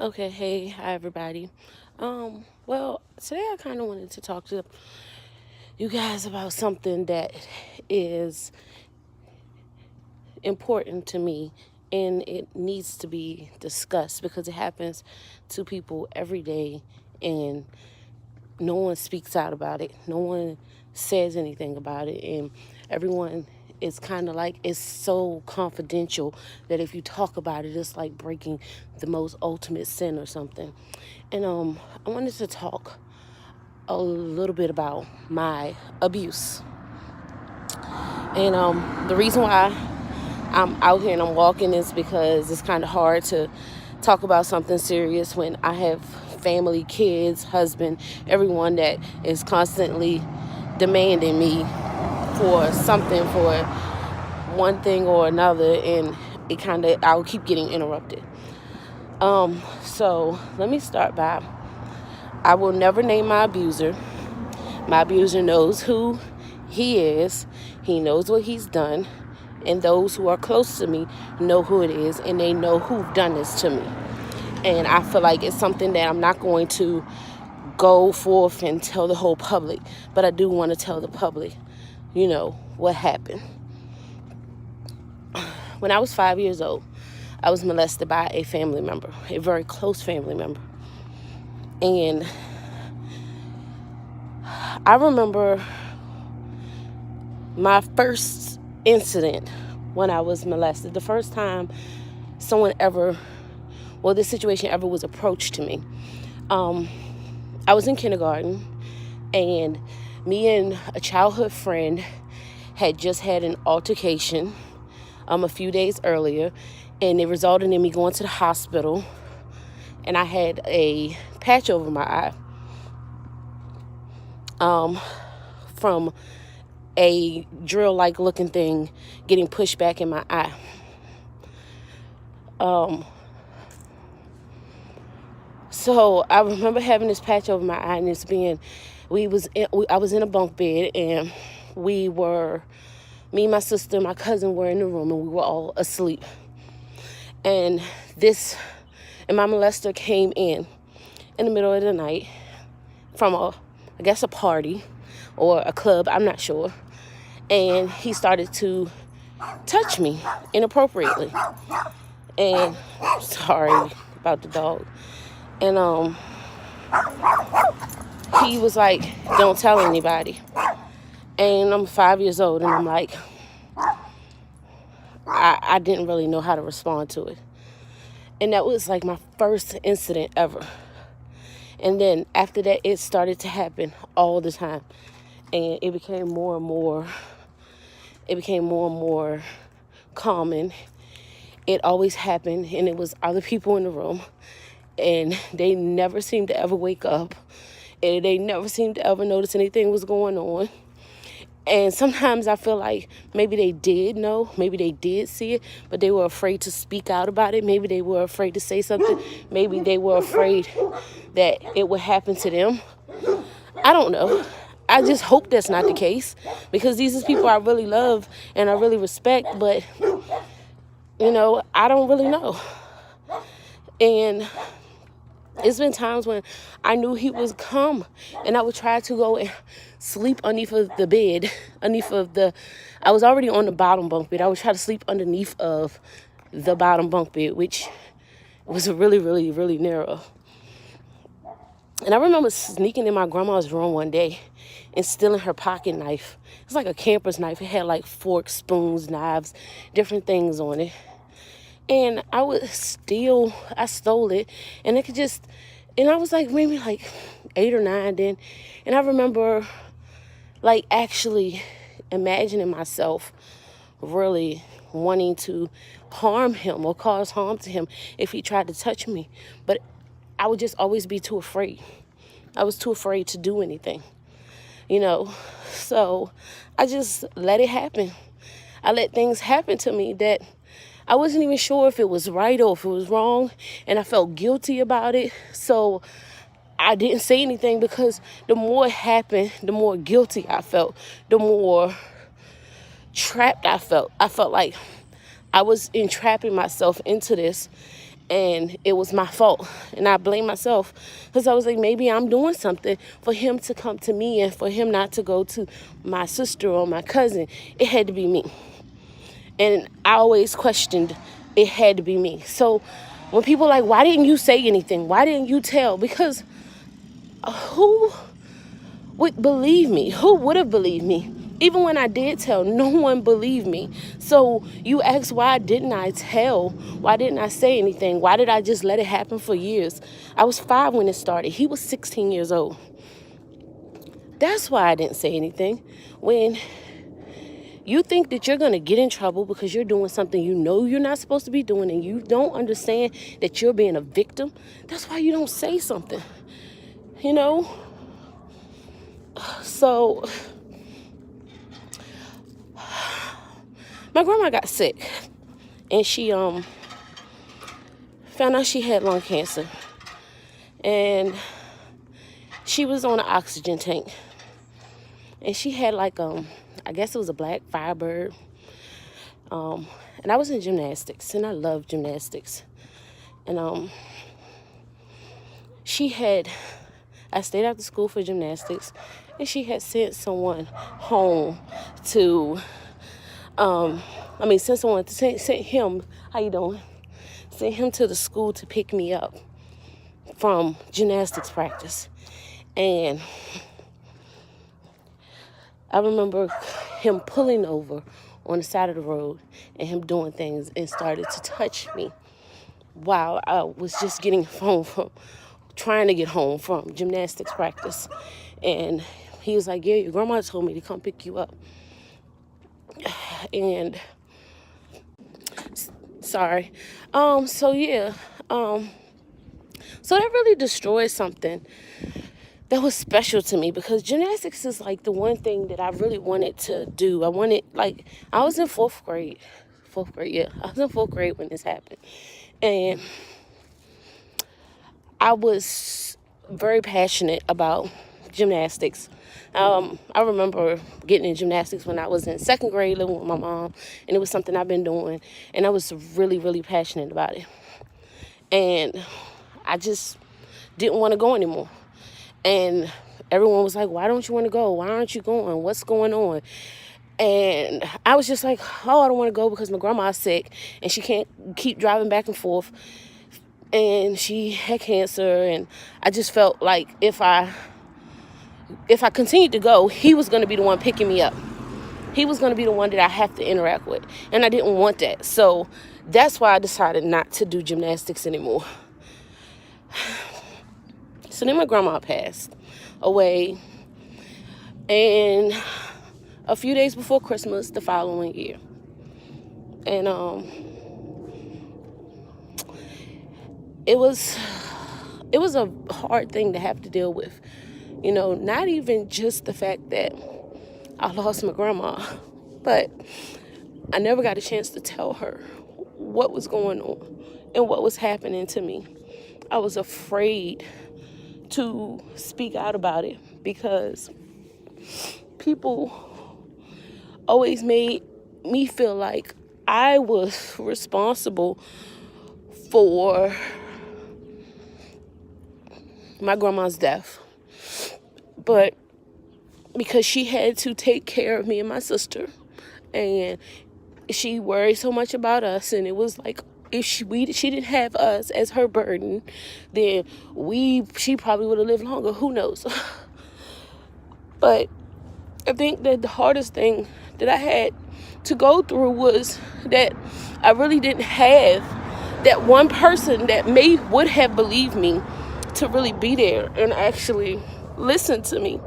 Okay, hey, hi everybody. Well, today I kind of wanted to talk to you guys about something that is important to me and it needs to be discussed because it happens to people every day and no one speaks out about it. No one says anything about it, and everyone is kind of like it's so confidential that if you talk about it, it's like breaking the most ultimate sin or something. And I wanted to talk a little bit about my abuse. And the reason why I'm out here and I'm walking is because it's kind of hard to talk about something serious when I have family, kids, husband, everyone that is constantly demanding me for something, for one thing or another, and I'll keep getting interrupted. So let me start by, I will never name my abuser. My abuser knows who he is. He knows what he's done. And those who are close to me know who it is, and they know who've done this to me. And I feel like it's something that I'm not going to go forth and tell the whole public, but I do want to tell the public, what happened. When I was 5 years old, I was molested by a family member, a very close family member. And I remember my first incident when I was molested, the first time someone ever, this situation ever was approached to me. I was in kindergarten, and me and a childhood friend had just had an altercation a few days earlier, and it resulted in me going to the hospital, and I had a patch over my eye from a drill-like looking thing getting pushed back in my eye. So I remember having this patch over my eye, and I was in a bunk bed, and me, my sister, my cousin were in the room, and we were all asleep. And my molester came in the middle of the night from a party or a club, I'm not sure. And he started to touch me inappropriately. And sorry about the dog. And he was like, "Don't tell anybody." And I'm 5 years old, and I'm like, I didn't really know how to respond to it. And that was like my first incident ever. And then after that, it started to happen all the time. And it became more and more common. It always happened, and it was other people in the room, and they never seemed to ever wake up, and they never seemed to ever notice anything was going on. And sometimes I feel like maybe they did know, maybe they did see it, but they were afraid to speak out about it. Maybe they were afraid to say something. Maybe they were afraid that it would happen to them. I don't know. I just hope that's not the case, because these are people I really love and I really respect, but, I don't really know. And it's been times when I knew he was come, and I would try to go and sleep underneath of the bed, I was already on the bottom bunk bed. I would try to sleep underneath of the bottom bunk bed, which was really, really, really narrow. And I remember sneaking in my grandma's room one day and stealing her pocket knife. It's like a camper's knife. It had like forks, spoons, knives, different things on it. And I stole it, and I was like maybe like 8 or 9 then. And I remember like actually imagining myself really wanting to harm him or cause harm to him if he tried to touch me. But I would just always be too afraid. I was too afraid to do anything, So I just let it happen. I let things happen to me that I wasn't even sure if it was right or if it was wrong, and I felt guilty about it. So I didn't say anything, because the more it happened, the more guilty I felt, the more trapped I felt. I felt like I was entrapping myself into this, And it was my fault. And I blame myself because I was like, maybe I'm doing something for him to come to me and for him not to go to my sister or my cousin. It had to be me. And I always questioned, it had to be me. So when people are like, why didn't you say anything? Why didn't you tell? Because who would believe me? Who would have believed me? Even when I did tell, no one believed me. So you ask, why didn't I tell? Why didn't I say anything? Why did I just let it happen for years? I was 5 when it started. He was 16 years old. That's why I didn't say anything. When you think that you're going to get in trouble because you're doing something you know you're not supposed to be doing and you don't understand that you're being a victim, that's why you don't say something. You know? So my grandma got sick and she found out she had lung cancer, and she was on an oxygen tank, and she had like I guess it was a black Firebird, and I was in gymnastics and I love gymnastics, and I stayed after school for gymnastics, and she had sent someone home to sent him, how you doing? Sent him to the school to pick me up from gymnastics practice. And I remember him pulling over on the side of the road and him doing things and started to touch me while I was just trying to get home from gymnastics practice. And he was like, yeah, your grandma told me to come pick you up. And sorry. So that really destroyed something that was special to me, because gymnastics is like the one thing that I really wanted to do. I was in fourth grade. I was in fourth grade when this happened. And I was very passionate about gymnastics. I remember getting in gymnastics when I was in second grade, living with my mom, and it was something I've been doing, and I was really, really passionate about it. And I just didn't want to go anymore. And everyone was like, why don't you want to go? Why aren't you going? What's going on? And I was just like, oh, I don't want to go because my grandma's sick and she can't keep driving back and forth. And she had cancer, and I just felt like if I continued to go, he was going to be the one picking me up. He was going to be the one that I have to interact with. And I didn't want that. So that's why I decided not to do gymnastics anymore. So then my grandma passed away. And a few days before Christmas the following year. And it was a hard thing to have to deal with. You know, not even just the fact that I lost my grandma, but I never got a chance to tell her what was going on and what was happening to me. I was afraid to speak out about it because people always made me feel like I was responsible for my grandma's death. But because she had to take care of me and my sister, and she worried so much about us, and it was like, if she didn't have us as her burden, then she probably would have lived longer. Who knows? But I think that the hardest thing that I had to go through was that I really didn't have that one person that would have believed me to really be there and actually listen to me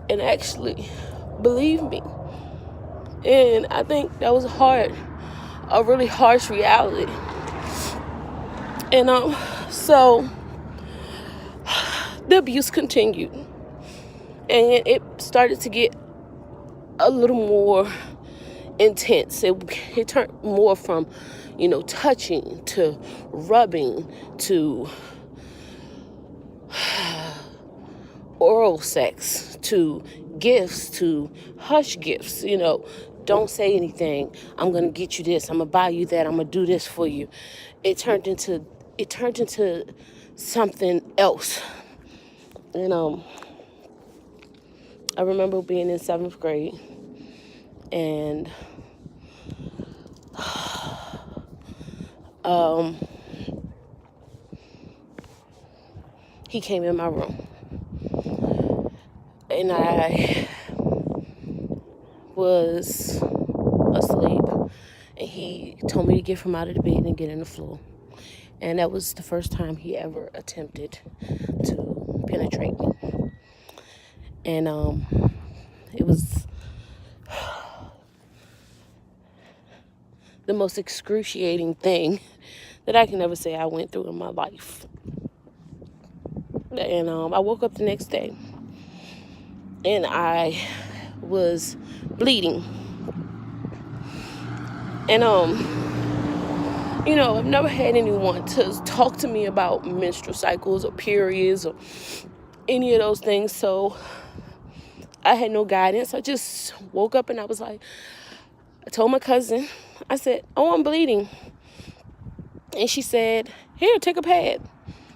and actually believe me. And I think that was a really harsh reality. And so the abuse continued, and it started to get a little more intense. It turned more from, touching to rubbing to oral sex to gifts to hush gifts, don't say anything. I'm going to get you this. I'm going to buy you that. I'm going to do this for you. It turned into something else. And I remember being in 7th grade, and he came in my room, and I was asleep, and he told me to get from out of the bed and get in the floor. And that was the first time he ever attempted to penetrate me. And it was the most excruciating thing that I can ever say I went through in my life. And I woke up the next day, and I was bleeding. And I've never had anyone to talk to me about menstrual cycles or periods or any of those things. So I had no guidance. I just woke up and I was like, I told my cousin, I said, oh, I'm bleeding. And she said, here, take a pad.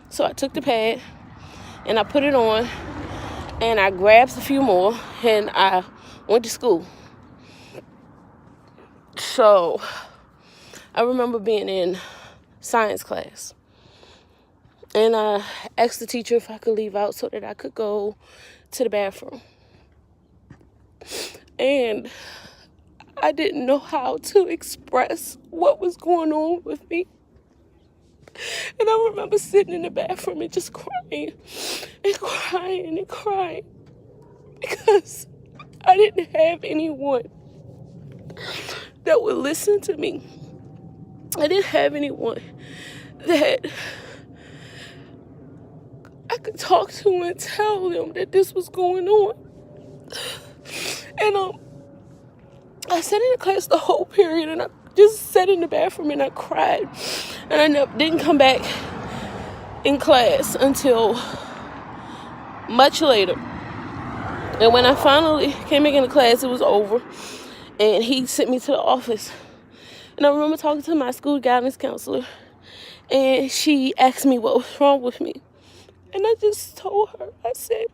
So I took the pad and I put it on, and I grabbed a few more, and I went to school. So I remember being in science class, and I asked the teacher if I could leave out so that I could go to the bathroom. And I didn't know how to express what was going on with me. And I remember sitting in the bathroom and just crying and crying and crying, because I didn't have anyone that would listen to me. I didn't have anyone that I could talk to and tell them that this was going on. And I sat in the class the whole period, and I just sat in the bathroom and I cried. And I didn't come back in class until much later. And when I finally came back into class, it was over, and he sent me to the office. And I remember talking to my school guidance counselor, and she asked me what was wrong with me. And I just told her, I said,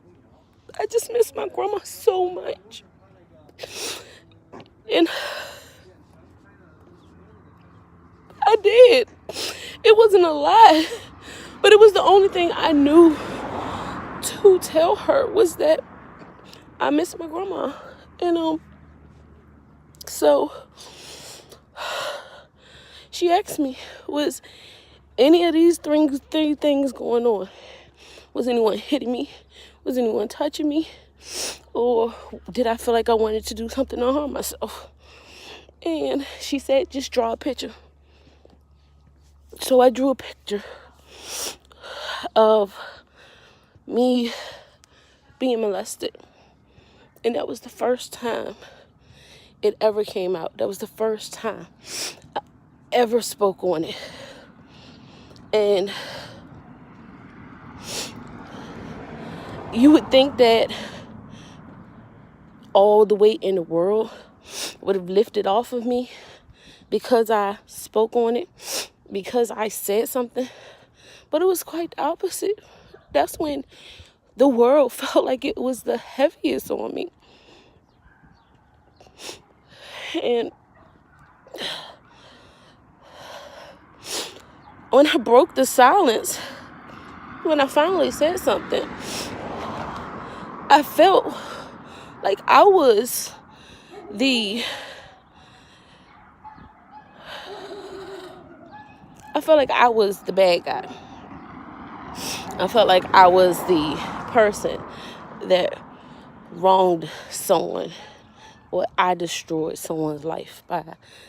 I just miss my grandma so much. And I did. It wasn't a lie, but it was the only thing I knew to tell her, was that I miss my grandma. And so she asked me, was any of these three things going on? Was anyone hitting me? Was anyone touching me? Or did I feel like I wanted to do something to harm myself? And she said, just draw a picture. So I drew a picture of me being molested. And that was the first time it ever came out. That was the first time I ever spoke on it. And you would think that all the weight in the world would have lifted off of me because I spoke on it, because I said something. But it was quite the opposite. That's when the world felt like it was the heaviest on me. And when I broke the silence, when I finally said something, I felt like I was the bad guy. I felt like I was the person that wronged someone, or I destroyed someone's life by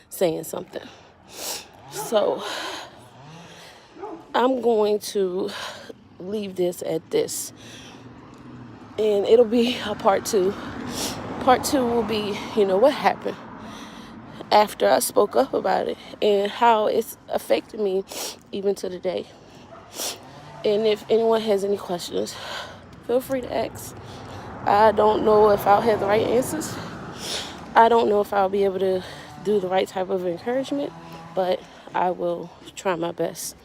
saying something. So I'm going to leave this at this, and it'll be a part 2. Part 2 will be, what happened after I spoke up about it and how it's affected me even to the day. And if anyone has any questions, feel free to ask. I don't know if I'll have the right answers. I don't know if I'll be able to do the right type of encouragement, but I will try my best.